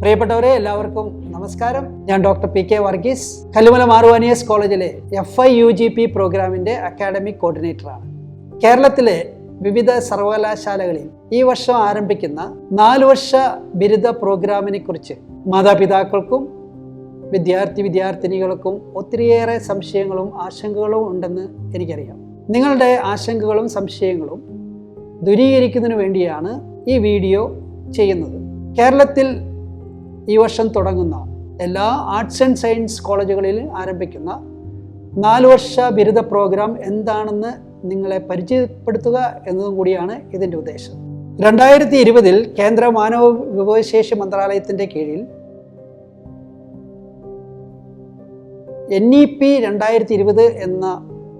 പ്രിയപ്പെട്ടവരെ, എല്ലാവർക്കും നമസ്കാരം. ഞാൻ ഡോക്ടർ പി കെ വർഗീസ്, കല്ലുമല മാറുവാനിയസ് കോളേജിലെ FIUGP പ്രോഗ്രാമിന്റെ അക്കാഡമിക് കോർഡിനേറ്ററാണ്. കേരളത്തിലെ വിവിധ സർവകലാശാലകളിൽ ഈ വർഷം ആരംഭിക്കുന്ന 4 വർഷ ബിരുദ പ്രോഗ്രാമിനെ കുറിച്ച് മാതാപിതാക്കൾക്കും വിദ്യാർത്ഥിനികൾക്കും ഒത്തിരിയേറെ സംശയങ്ങളും ആശങ്കകളും ഉണ്ടെന്ന് എനിക്കറിയാം. നിങ്ങളുടെ ആശങ്കകളും സംശയങ്ങളും ദൂരീകരിക്കുന്നതിന് വേണ്ടിയാണ് ഈ വീഡിയോ ചെയ്യുന്നത്. കേരളത്തിൽ ഈ വർഷം തുടങ്ങുന്ന എല്ലാ ആർട്സ് ആൻഡ് സയൻസ് കോളേജുകളിൽ ആരംഭിക്കുന്ന 4 വർഷ ബിരുദ പ്രോഗ്രാം എന്താണെന്ന് നിങ്ങളെ പരിചയപ്പെടുത്തുക എന്നതും കൂടിയാണ് ഇതിൻ്റെ ഉദ്ദേശം. 2020 കേന്ദ്ര മാനവ വിഭവശേഷി മന്ത്രാലയത്തിൻ്റെ കീഴിൽ NEP 2020 എന്ന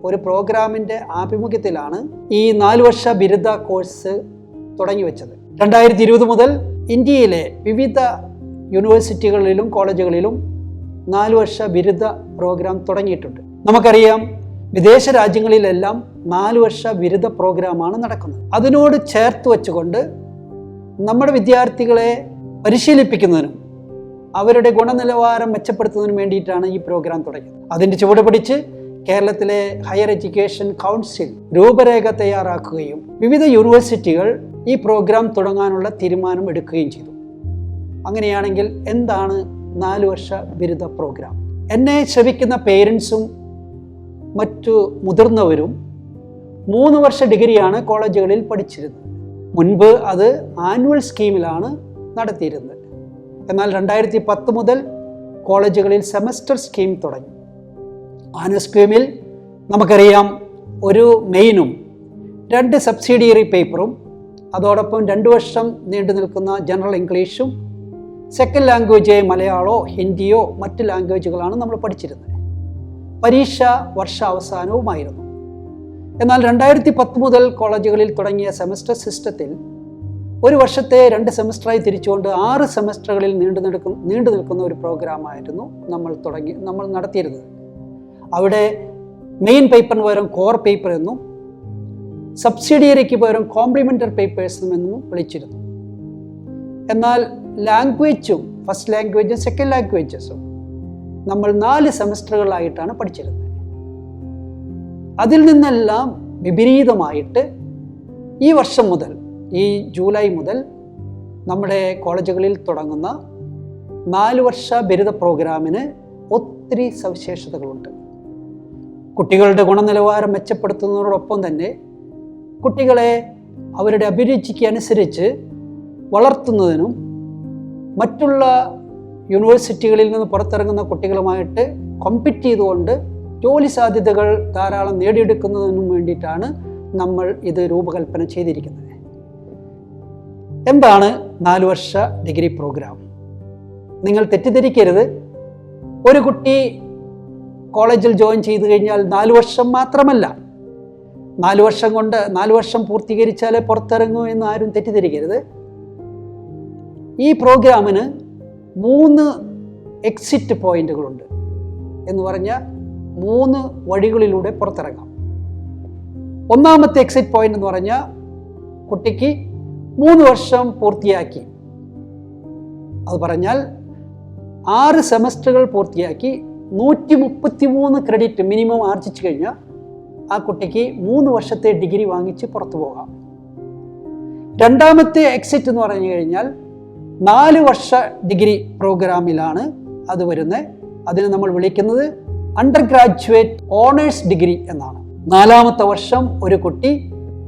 ഒരു പ്രോഗ്രാമിൻ്റെ ആഭിമുഖ്യത്തിലാണ് ഈ 4 വർഷ ബിരുദ കോഴ്സ് തുടങ്ങി വെച്ചത്. 2020 മുതൽ ഇന്ത്യയിലെ വിവിധ യൂണിവേഴ്സിറ്റികളിലും കോളേജുകളിലും 4 വർഷ ബിരുദ പ്രോഗ്രാം തുടങ്ങിയിട്ടുണ്ട്. നമുക്കറിയാം, വിദേശ രാജ്യങ്ങളിലെല്ലാം 4 വർഷ ബിരുദ പ്രോഗ്രാമാണ് നടക്കുന്നത്. അതിനോട് ചേർത്ത് വെച്ചുകൊണ്ട് നമ്മുടെ വിദ്യാർത്ഥികളെ പരിശീലിപ്പിക്കുന്നതിനും അവരുടെ ഗുണനിലവാരം മെച്ചപ്പെടുത്തുന്നതിനും വേണ്ടിയിട്ടാണ് ഈ പ്രോഗ്രാം തുടങ്ങിയത്. അതിൻ്റെ ചുവട് പിടിച്ച് കേരളത്തിലെ ഹയർ എഡ്യൂക്കേഷൻ കൗൺസിൽ രൂപരേഖ തയ്യാറാക്കുകയും വിവിധ യൂണിവേഴ്സിറ്റികൾ ഈ പ്രോഗ്രാം തുടങ്ങാനുള്ള തീരുമാനം എടുക്കുകയും ചെയ്തു. അങ്ങനെയാണെങ്കിൽ എന്താണ് 4 വർഷ ബിരുദ പ്രോഗ്രാം? എന്നെ ശ്രവിക്കുന്ന പേരൻസും മറ്റു മുതിർന്നവരും 3 വർഷ ഡിഗ്രിയാണ് കോളേജുകളിൽ പഠിച്ചിരുന്നത്. മുൻപ് അത് ആനുവൽ സ്കീമിലാണ് നടത്തിയിരുന്നത്. എന്നാൽ 2010 മുതൽ കോളേജുകളിൽ സെമസ്റ്റർ സ്കീം തുടങ്ങി. ആനുവൽ സ്കീമിൽ നമുക്കറിയാം, ഒരു മെയിനും 2 സബ്സിഡിയറി പേപ്പറും അതോടൊപ്പം 2 വർഷം നീണ്ടു നിൽക്കുന്ന ജനറൽ ഇംഗ്ലീഷും സെക്കൻഡ് ലാംഗ്വേജ് മലയാളമോ ഹിന്ദിയോ മറ്റ് ലാംഗ്വേജുകളാണ് നമ്മൾ പഠിച്ചിരുന്നത്. പരീക്ഷ വർഷാവസാനവുമായിരുന്നു. എന്നാൽ 2010 മുതൽ കോളേജുകളിൽ തുടങ്ങിയ സെമസ്റ്റർ സിസ്റ്റത്തിൽ ഒരു വർഷത്തെ 2 സെമസ്റ്ററായി തിരിച്ചുകൊണ്ട് 6 സെമസ്റ്ററുകളിൽ നീണ്ടു നിൽക്കുന്ന ഒരു പ്രോഗ്രാമായിരുന്നു നമ്മൾ നടത്തിയിരുന്നത്. അവിടെ മെയിൻ പേപ്പറിന് പകരം കോർ പേപ്പർ എന്നും സബ്സിഡിയറിക്ക് പകരം കോംപ്ലിമെൻ്ററി പേപ്പേഴ്സ് എന്നും വിളിച്ചിരുന്നു. എന്നാൽ ലാംഗ്വേജും ഫസ്റ്റ് ലാംഗ്വേജും സെക്കൻഡ് ലാംഗ്വേജസും നമ്മൾ 4 സെമസ്റ്ററുകളായിട്ടാണ് പഠിച്ചിരുന്നത്. അതിൽ നിന്നെല്ലാം വിപരീതമായിട്ട് ഈ വർഷം മുതൽ, ഈ ജൂലൈ മുതൽ നമ്മുടെ കോളേജുകളിൽ തുടങ്ങുന്ന 4 വർഷ ബിരുദ പ്രോഗ്രാമിന് ഒത്തിരി സവിശേഷതകളുണ്ട്. കുട്ടികളുടെ ഗുണനിലവാരം മെച്ചപ്പെടുത്തുന്നതോടൊപ്പം തന്നെ കുട്ടികളെ അവരുടെ അഭിരുചിക്ക് അനുസരിച്ച് വളർത്തുന്നതിനും മറ്റുള്ള യൂണിവേഴ്സിറ്റികളിൽ നിന്ന് പുറത്തിറങ്ങുന്ന കുട്ടികളുമായിട്ട് കോമ്പീറ്റ് ചെയ്തുകൊണ്ട് ജോലി സാധ്യതകൾ ധാരാളം നേടിയെടുക്കുന്നതിനും വേണ്ടിയിട്ടാണ് നമ്മൾ ഇത് രൂപകൽപ്പന ചെയ്തിരിക്കുന്നത്. എന്താണ് 4 വർഷ ഡിഗ്രി പ്രോഗ്രാം? നിങ്ങൾ തെറ്റിദ്ധരിക്കരുത്. ഒരു കുട്ടി കോളേജിൽ ജോയിൻ ചെയ്തു കഴിഞ്ഞാൽ 4 വർഷം മാത്രമല്ല, 4 വർഷം പൂർത്തീകരിച്ചാലേ പുറത്തിറങ്ങൂ എന്ന് ആരും തെറ്റിദ്ധരിക്കരുത്. ഈ പ്രോഗ്രാമിന് 3 എക്സിറ്റ് പോയിന്റുകളുണ്ട്. എന്ന് പറഞ്ഞാൽ 3 വഴികളിലൂടെ പുറത്തിറങ്ങാം. ഒന്നാമത്തെ എക്സിറ്റ് പോയിന്റ് എന്ന് പറഞ്ഞാൽ, കുട്ടിക്ക് 3 വർഷം പൂർത്തിയാക്കി, അത് പറഞ്ഞാൽ 6 സെമസ്റ്ററുകൾ പൂർത്തിയാക്കി 133 ക്രെഡിറ്റ് മിനിമം ആർജിച്ചു കഴിഞ്ഞാൽ ആ കുട്ടിക്ക് 3 വർഷത്തെ ഡിഗ്രി വാങ്ങിച്ച് പുറത്തു പോകാം. രണ്ടാമത്തെ എക്സിറ്റ് എന്ന് പറഞ്ഞു കഴിഞ്ഞാൽ 4 വർഷ ഡിഗ്രി പ്രോഗ്രാമിലാണ് അത് വരുന്നത്. അതിന് നമ്മൾ വിളിക്കുന്നത് അണ്ടർ ഗ്രാജുവേറ്റ് ഓണേഴ്സ് ഡിഗ്രി എന്നാണ്. 4ാമത്തെ വർഷം ഒരു കുട്ടി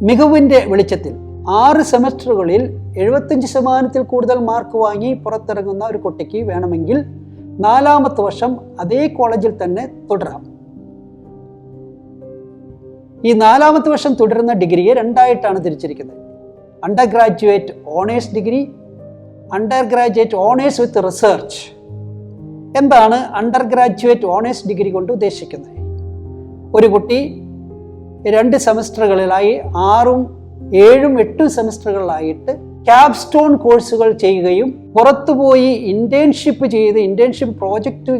മികവിൻ്റെ വെളിച്ചത്തിൽ 6 സെമസ്റ്ററുകളിൽ 75% കൂടുതൽ മാർക്ക് വാങ്ങി പുറത്തിറങ്ങുന്ന ഒരു കുട്ടിക്ക് വേണമെങ്കിൽ 4ാമത്തെ വർഷം അതേ കോളേജിൽ തന്നെ തുടരാം. ഈ 4ാമത്തെ വർഷം തുടരുന്ന ഡിഗ്രിയെ 2ആയിട്ടാണ് തിരിച്ചിരിക്കുന്നത്: undergraduate honours degree, undergraduate honours with research. എന്താണ് അണ്ടർ ഗ്രാജുവേറ്റ് ഓണേഴ്സ് ഡിഗ്രി കൊണ്ട് ഉദ്ദേശിക്കുന്നത്? ഒരു കുട്ടി 2 സെമസ്റ്ററുകളിലായി 6ഉം 7ഉം 8ഉം സെമസ്റ്ററുകളിലായിട്ട് ക്യാപ്സ്റ്റോൺ കോഴ്സുകൾ ചെയ്യുകയും പുറത്തുപോയി ഇന്റേൺഷിപ്പ് പ്രോജക്റ്റ്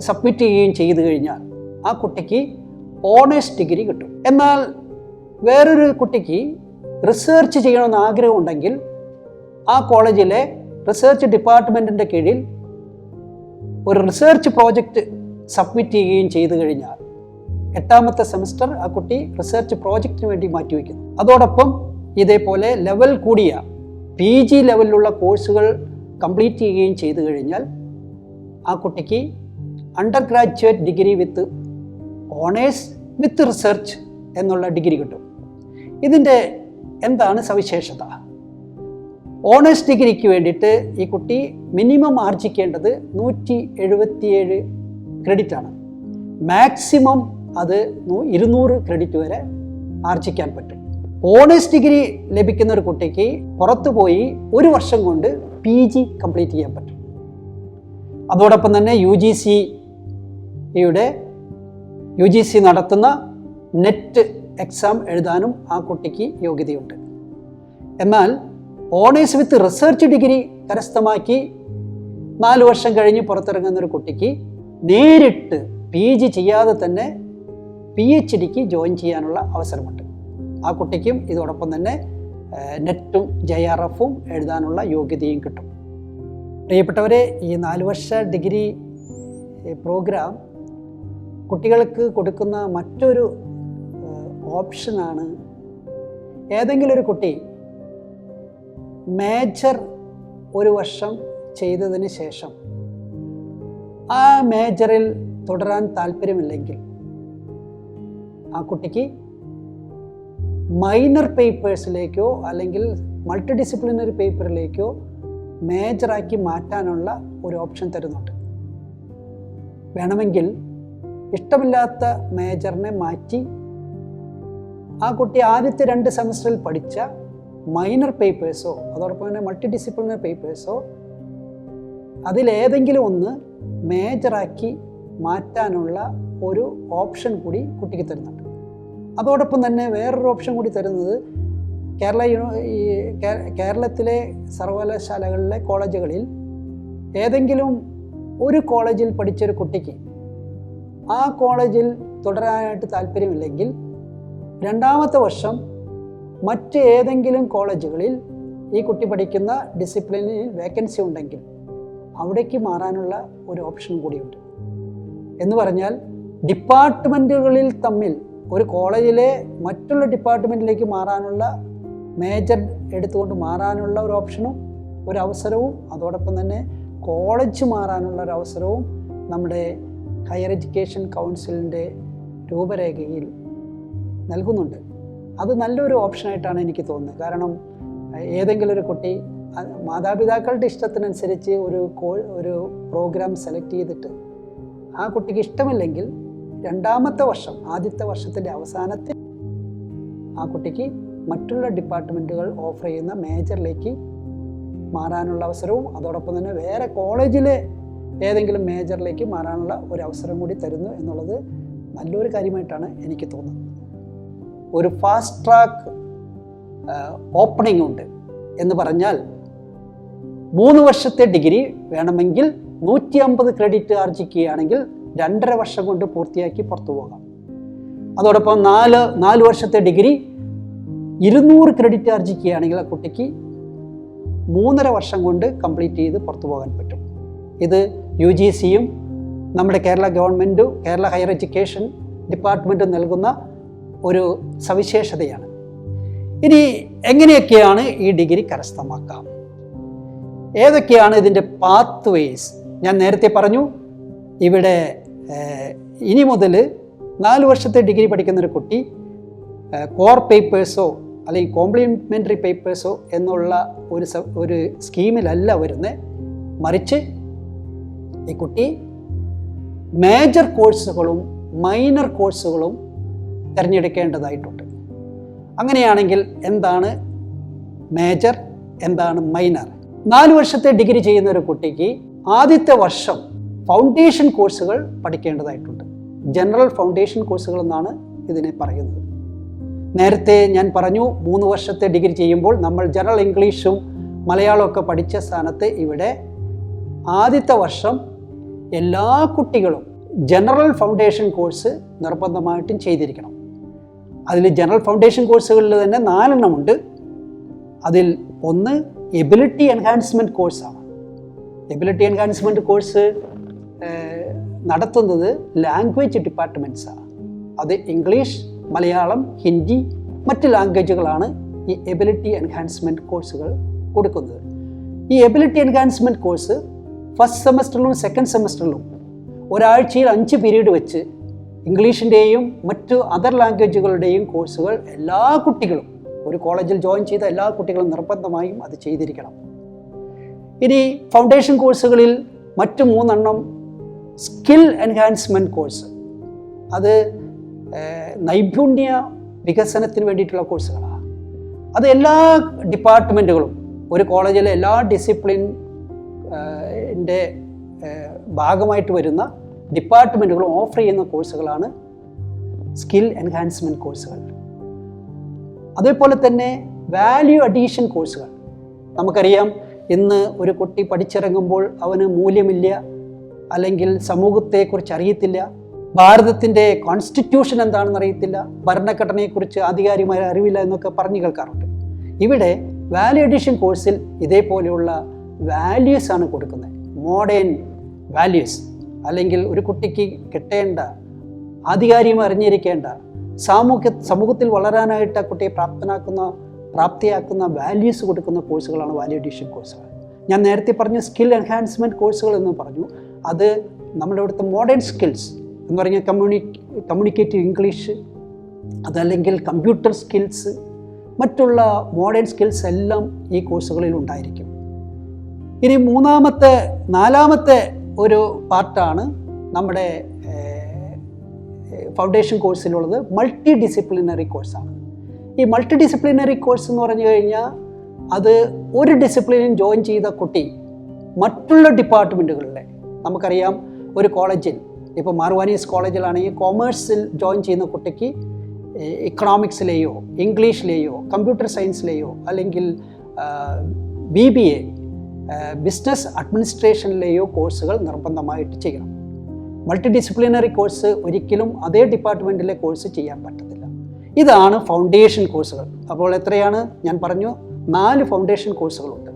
സബ്മിറ്റ് ചെയ്യുകയും ചെയ്തു കഴിഞ്ഞാൽ ആ കുട്ടിക്ക് ഓണേഴ്സ് ഡിഗ്രി കിട്ടും. എന്നാൽ വേറൊരു കുട്ടിക്ക് റിസർച്ച് ചെയ്യണമെന്ന് ആഗ്രഹമുണ്ടെങ്കിൽ ആ കോളേജിലെ റിസർച്ച് ഡിപ്പാർട്ട്മെൻറ്റിൻ്റെ കീഴിൽ ഒരു റിസർച്ച് പ്രോജക്റ്റ് സബ്മിറ്റ് ചെയ്യുകയും ചെയ്തു കഴിഞ്ഞാൽ 8ാമത്തെ സെമസ്റ്റർ ആ കുട്ടി റിസർച്ച് പ്രോജക്റ്റിന് വേണ്ടി മാറ്റിവെക്കുന്നു. അതോടൊപ്പം ഇതേപോലെ ലെവൽ കൂടിയ PG ലെവലിലുള്ള കോഴ്സുകൾ കംപ്ലീറ്റ് ചെയ്യുകയും ചെയ്തു കഴിഞ്ഞാൽ ആ കുട്ടിക്ക് under graduate degree with owners with research എന്നുള്ള ഡിഗ്രി കിട്ടും. ഇതിൻ്റെ എന്താണ് സവിശേഷത? ഓണേഴ്സ് ഡിഗ്രിക്ക് വേണ്ടിയിട്ട് ഈ കുട്ടി മിനിമം ആർജിക്കേണ്ടത് 177 ക്രെഡിറ്റാണ്. മാക്സിമം അത് 200 ക്രെഡിറ്റ് വരെ ആർജിക്കാൻ പറ്റും. ഓണേഴ്സ് ഡിഗ്രി ലഭിക്കുന്ന ഒരു കുട്ടിക്ക് പുറത്തു പോയി 1 വർഷം കൊണ്ട് PG കംപ്ലീറ്റ് ചെയ്യാൻ പറ്റും. അതോടൊപ്പം തന്നെ UGC നടത്തുന്ന നെറ്റ് എക്സാം എഴുതാനും ആ കുട്ടിക്ക് യോഗ്യതയുണ്ട്. എന്നാൽ ഓണേഴ്സ് വിത്ത് റിസർച്ച് ഡിഗ്രി കരസ്ഥമാക്കി 4 വർഷം കഴിഞ്ഞ് പുറത്തിറങ്ങുന്ന ഒരു കുട്ടിക്ക് നേരിട്ട് PG ചെയ്യാതെ തന്നെ PhDക്ക് ജോയിൻ ചെയ്യാനുള്ള അവസരമുണ്ട്. ആ കുട്ടിക്കും ഇതോടൊപ്പം തന്നെ നെറ്റും JRFും എഴുതാനുള്ള യോഗ്യതയും കിട്ടും. പ്രിയപ്പെട്ടവരെ, ഈ 4 വർഷ ഡിഗ്രി പ്രോഗ്രാം കുട്ടികൾക്ക് കൊടുക്കുന്ന മറ്റൊരു ഓപ്ഷനാണ്, ഏതെങ്കിലും ഒരു കുട്ടി മേജർ 1 വർഷം ചെയ്തതിന് ശേഷം ആ മേജറിൽ തുടരാൻ താല്പര്യമില്ലെങ്കിൽ ആ കുട്ടിക്ക് മൈനർ പേപ്പേഴ്സിലേക്കോ അല്ലെങ്കിൽ മൾട്ടി ഡിസിപ്ലിനറി പേപ്പറിലേക്കോ മേജറാക്കി മാറ്റാനുള്ള ഒരു ഓപ്ഷൻ തരുന്നുണ്ട്. വേണമെങ്കിൽ ഇഷ്ടമില്ലാത്ത മേജറിനെ മാറ്റി ആ കുട്ടി ആദ്യത്തെ 2 സെമസ്റ്ററിൽ പഠിച്ച മൈനർ പേപ്പേഴ്സോ അതോടൊപ്പം തന്നെ മൾട്ടി ഡിസിപ്ലിനറി പേപ്പേഴ്സോ അതിലേതെങ്കിലും ഒന്ന് മേജറാക്കി മാറ്റാനുള്ള ഒരു ഓപ്ഷൻ കൂടി കുട്ടിക്ക് തരുന്നുണ്ട്. അതോടൊപ്പം തന്നെ വേറൊരു ഓപ്ഷൻ കൂടി തരുന്നത് കേരളത്തിലെ സർവകലാശാലകളിലെ കോളേജുകളിൽ ഏതെങ്കിലും ഒരു കോളേജിൽ പഠിച്ചൊരു കുട്ടിക്ക് ആ കോളേജിൽ തുടരാനായിട്ട് താല്പര്യമില്ലെങ്കിൽ 2ാമത്തെ വർഷം മറ്റ് ഏതെങ്കിലും കോളേജുകളിൽ ഈ കുട്ടി പഠിക്കുന്ന ഡിസിപ്ലിനിൽ വേക്കൻസി ഉണ്ടെങ്കിൽ അവിടേക്ക് മാറാനുള്ള ഒരു ഓപ്ഷൻ കൂടിയുണ്ട്. എന്ന് പറഞ്ഞാൽ ഡിപ്പാർട്ട്മെൻറ്റുകളിൽ തമ്മിൽ ഒരു കോളേജിലെ മറ്റുള്ള ഡിപ്പാർട്ട്മെൻറ്റിലേക്ക് മാറാനുള്ള മേജർ എടുത്തുകൊണ്ട് മാറാനുള്ള ഒരു ഓപ്ഷനും ഒരു അവസരവും അതോടൊപ്പം തന്നെ കോളേജ് മാറാനുള്ള ഒരു അവസരവും നമ്മുടെ ഹയർ എഡ്യൂക്കേഷൻ കൗൺസിലിൻ്റെ രൂപരേഖയിൽ നൽകുന്നുണ്ട്. അത് നല്ലൊരു ഓപ്ഷനായിട്ടാണ് എനിക്ക് തോന്നുന്നത്. കാരണം ഏതെങ്കിലും ഒരു കുട്ടി മാതാപിതാക്കളുടെ ഇഷ്ടത്തിനനുസരിച്ച് ഒരു പ്രോഗ്രാം സെലക്ട് ചെയ്തിട്ട് ആ കുട്ടിക്ക് ഇഷ്ടമില്ലെങ്കിൽ 2ാമത്തെ വർഷം ആദ്യത്തെ വർഷത്തിൻ്റെ അവസാനത്തിൽ ആ കുട്ടിക്ക് മറ്റുള്ള ഡിപ്പാർട്ട്മെൻറ്റുകൾ ഓഫർ ചെയ്യുന്ന മേജറിലേക്ക് മാറാനുള്ള അവസരവും അതോടൊപ്പം തന്നെ വേറെ കോളേജിലെ ഏതെങ്കിലും മേജറിലേക്ക് മാറാനുള്ള ഒരു അവസരം കൂടി തരുന്നു എന്നുള്ളത് നല്ലൊരു കാര്യമായിട്ടാണ് എനിക്ക് തോന്നുന്നത്. ഒരു ഫാസ്റ്റ് ട്രാക്ക് ഓപ്പണിംഗ് ഉണ്ട് എന്ന് പറഞ്ഞാൽ 3 വർഷത്തെ ഡിഗ്രി വേണമെങ്കിൽ 150 ക്രെഡിറ്റ് ആർജിക്കുകയാണെങ്കിൽ 2.5 വർഷം കൊണ്ട് പൂർത്തിയാക്കി പുറത്തു പോകാം. അതോടൊപ്പം 4 വർഷത്തെ ഡിഗ്രി 200 ക്രെഡിറ്റ് ആർജിക്കുകയാണെങ്കിൽ ആ കുട്ടിക്ക് 3.5 വർഷം കൊണ്ട് കംപ്ലീറ്റ് ചെയ്ത് പുറത്തു പോകാൻ പറ്റും. ഇത് UGCയും നമ്മുടെ കേരള ഗവൺമെൻറ്റും കേരള ഹയർ എഡ്യൂക്കേഷൻ ഡിപ്പാർട്ട്മെൻറ്റും നൽകുന്ന ഒരു സവിശേഷതയാണ്. ഇനി എങ്ങനെയൊക്കെയാണ് ഈ ഡിഗ്രി കരസ്ഥമാക്കാം? ഏതൊക്കെയാണ് ഇതിൻ്റെ പാത്ത് വേസ്? ഞാൻ നേരത്തെ പറഞ്ഞു, ഇവിടെ ഇനി മുതൽ 4 വർഷത്തെ ഡിഗ്രി പഠിക്കുന്നൊരു കുട്ടി കോർ പേപ്പേഴ്സോ അല്ലെങ്കിൽ കോംപ്ലിമെൻ്ററി പേപ്പേഴ്സോ എന്നുള്ള ഒരു സ്കീമിലല്ല വരുന്നത്. മറിച്ച് ഈ കുട്ടി മേജർ കോഴ്സുകളും മൈനർ കോഴ്സുകളും തിരഞ്ഞെടുക്കേണ്ടതായിട്ടുണ്ട്. അങ്ങനെയാണെങ്കിൽ എന്താണ് മേജർ, എന്താണ് മൈനർ? 4 വർഷത്തെ ഡിഗ്രി ചെയ്യുന്ന ഒരു കുട്ടിക്ക് ആദ്യത്തെ വർഷം ഫൗണ്ടേഷൻ കോഴ്സുകൾ പഠിക്കേണ്ടതായിട്ടുണ്ട്. ജനറൽ ഫൗണ്ടേഷൻ കോഴ്സുകൾ എന്നാണ് ഇതിനെ പറയുന്നത്. നേരത്തെ ഞാൻ പറഞ്ഞു 3 വർഷത്തെ ഡിഗ്രി ചെയ്യുമ്പോൾ നമ്മൾ ജനറൽ ഇംഗ്ലീഷും മലയാളമൊക്കെ പഠിച്ച സ്ഥാനത്ത് ഇവിടെ ആദ്യത്തെ വർഷം എല്ലാ കുട്ടികളും ജനറൽ ഫൗണ്ടേഷൻ കോഴ്സ് നിർബന്ധമായിട്ടും ചെയ്തിരിക്കണം. അതിൽ ജനറൽ ഫൗണ്ടേഷൻ കോഴ്സുകളിൽ തന്നെ 4 എണ്ണമുണ്ട്. അതിൽ ഒന്ന് എബിലിറ്റി എൻഹാൻസ്മെൻറ്റ് കോഴ്സാണ്. എബിലിറ്റി എൻഹാൻസ്മെൻറ്റ് കോഴ്സ് നടത്തുന്നത് ലാംഗ്വേജ് ഡിപ്പാർട്ട്മെൻറ്റ്സാണ്. അത് ഇംഗ്ലീഷ്, മലയാളം, ഹിന്ദി, മറ്റ് ലാംഗ്വേജുകളാണ് ഈ എബിലിറ്റി എൻഹാൻസ്മെൻറ്റ് കോഴ്സുകൾ കൊടുക്കുന്നത്. ഈ എബിലിറ്റി എൻഹാൻസ്മെൻറ്റ് കോഴ്സ് ഫസ്റ്റ് സെമസ്റ്ററിലും സെക്കൻഡ് സെമസ്റ്ററിലും ഒരാഴ്ചയിൽ 5 പീരീഡ് വെച്ച് ഇംഗ്ലീഷിൻ്റെയും മറ്റു അതർ ലാംഗ്വേജുകളുടെയും കോഴ്സുകൾ എല്ലാ കുട്ടികളും, ഒരു കോളേജിൽ ജോയിൻ ചെയ്ത എല്ലാ കുട്ടികളും നിർബന്ധമായും അത് ചെയ്തിരിക്കണം. ഇനി ഫൗണ്ടേഷൻ കോഴ്സുകളിൽ മറ്റു 3 സ്കിൽ എൻഹാൻസ്മെൻറ്റ് കോഴ്സ്, അത് നൈപുണ്യ വികസനത്തിന് വേണ്ടിയിട്ടുള്ള കോഴ്സുകളാണ്. അത് എല്ലാ ഡിപ്പാർട്ട്മെൻറ്റുകളും, ഒരു കോളേജിലെ എല്ലാ ഡിസിപ്ലിൻ്റെ ഭാഗമായിട്ട് വരുന്ന ഡിപ്പാർട്ട്മെൻറ്റുകളും ഓഫർ ചെയ്യുന്ന കോഴ്സുകളാണ് സ്കിൽ എൻഹാൻസ്മെൻറ്റ് കോഴ്സുകൾ. അതേപോലെ തന്നെ വാല്യൂ അഡീഷൻ കോഴ്സുകൾ. നമുക്കറിയാം, ഇന്ന് ഒരു കുട്ടി പഠിച്ചിറങ്ങുമ്പോൾ അവന് മൂല്യമില്ല, അല്ലെങ്കിൽ സമൂഹത്തെക്കുറിച്ച് അറിയത്തില്ല, ഭാരതത്തിൻ്റെ കോൺസ്റ്റിറ്റ്യൂഷൻ എന്താണെന്ന് അറിയത്തില്ല, ഭരണഘടനയെക്കുറിച്ച് ആധികാരികമായ അറിവില്ല എന്നൊക്കെ പറഞ്ഞു കേൾക്കാറുണ്ട്. ഇവിടെ വാല്യൂ അഡീഷൻ കോഴ്സിൽ ഇതേപോലെയുള്ള വാല്യൂസാണ് കൊടുക്കുന്നത്. മോഡേൺ വാല്യൂസ്, അല്ലെങ്കിൽ ഒരു കുട്ടിക്ക് കിട്ടേണ്ട, ആധികാരികമായി അറിഞ്ഞിരിക്കേണ്ട, സമൂഹത്തിൽ വളരാനായിട്ട് ആ കുട്ടിയെ പ്രാപ്തിയാക്കുന്ന വാല്യൂസ് കൊടുക്കുന്ന കോഴ്സുകളാണ് വാല്യൂ അഡീഷൻ കോഴ്സുകൾ. ഞാൻ നേരത്തെ പറഞ്ഞു സ്കിൽ എൻഹാൻസ്മെൻറ്റ് കോഴ്സുകൾ എന്ന് പറഞ്ഞു. അത് നമ്മുടെ ഇവിടുത്തെ മോഡേൺ സ്കിൽസ് എന്ന് പറഞ്ഞാൽ കമ്മ്യൂണിക്കേറ്റീവ് ഇംഗ്ലീഷ്, അതല്ലെങ്കിൽ കമ്പ്യൂട്ടർ സ്കിൽസ്, മറ്റുള്ള മോഡേൺ സ്കിൽസ് എല്ലാം ഈ കോഴ്സുകളിൽ ഉണ്ടായിരിക്കും. ഇനി നാലാമത്തെ ഒരു പാർട്ടാണ് നമ്മുടെ ഫൗണ്ടേഷൻ കോഴ്സിലുള്ളത് മൾട്ടി ഡിസിപ്ലിനറി കോഴ്സാണ്. ഈ മൾട്ടി ഡിസിപ്ലിനറി കോഴ്സ് എന്ന് പറഞ്ഞു കഴിഞ്ഞാൽ അത് ഒരു ഡിസിപ്ലിനിൽ ജോയിൻ ചെയ്ത കുട്ടി മറ്റുള്ള ഡിപ്പാർട്ട്മെൻറ്റുകളിലെ, നമുക്കറിയാം ഒരു കോളേജിൽ, ഇപ്പോൾ മാർവാനീസ് കോളേജിലാണെങ്കിൽ കോമേഴ്സിൽ ജോയിൻ ചെയ്യുന്ന കുട്ടിക്ക് ഇക്കണോമിക്സിലെയോ ഇംഗ്ലീഷിലെയോ കമ്പ്യൂട്ടർ സയൻസിലെയോ അല്ലെങ്കിൽ BBA ബിസിനസ് അഡ്മിനിസ്ട്രേഷനിലെയോ കോഴ്സുകൾ നിർബന്ധമായിട്ട് ചെയ്യണം. മൾട്ടി ഡിസിപ്ലിനറി കോഴ്സ് ഒരിക്കലും അതേ ഡിപ്പാർട്ട്മെൻറ്റിലെ കോഴ്സ് ചെയ്യാൻ പറ്റത്തില്ല. ഇതാണ് ഫൗണ്ടേഷൻ കോഴ്സുകൾ. അപ്പോൾ എത്രയാണ്? ഞാൻ പറഞ്ഞു 4 ഫൗണ്ടേഷൻ കോഴ്സുകളുണ്ട്.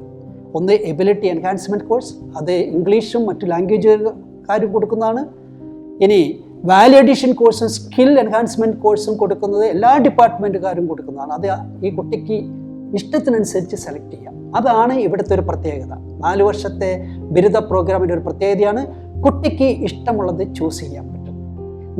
ഒന്ന് എബിലിറ്റി എൻഹാൻസ്മെൻറ്റ് കോഴ്സ്, അത് ഇംഗ്ലീഷും മറ്റു ലാംഗ്വേജുകാരും കൊടുക്കുന്നതാണ്. ഇനി വാല്യൂ അഡീഷൻ കോഴ്സും സ്കിൽ എൻഹാൻസ്മെൻറ്റ് കോഴ്സും കൊടുക്കുന്നത് എല്ലാ ഡിപ്പാർട്ട്മെൻറ്റുകാരും കൊടുക്കുന്നതാണ്. അത് ഈ കുട്ടിക്ക് ഇഷ്ടത്തിനനുസരിച്ച് സെലക്ട് ചെയ്യാം. അതാണ് ഇവിടുത്തെ ഒരു പ്രത്യേകത. 4 വർഷത്തെ ബിരുദ പ്രോഗ്രാമിൻ്റെ ഒരു പ്രത്യേകതയാണ് കുട്ടിക്ക് ഇഷ്ടമുള്ളത് ചൂസ് ചെയ്യാൻ പറ്റും.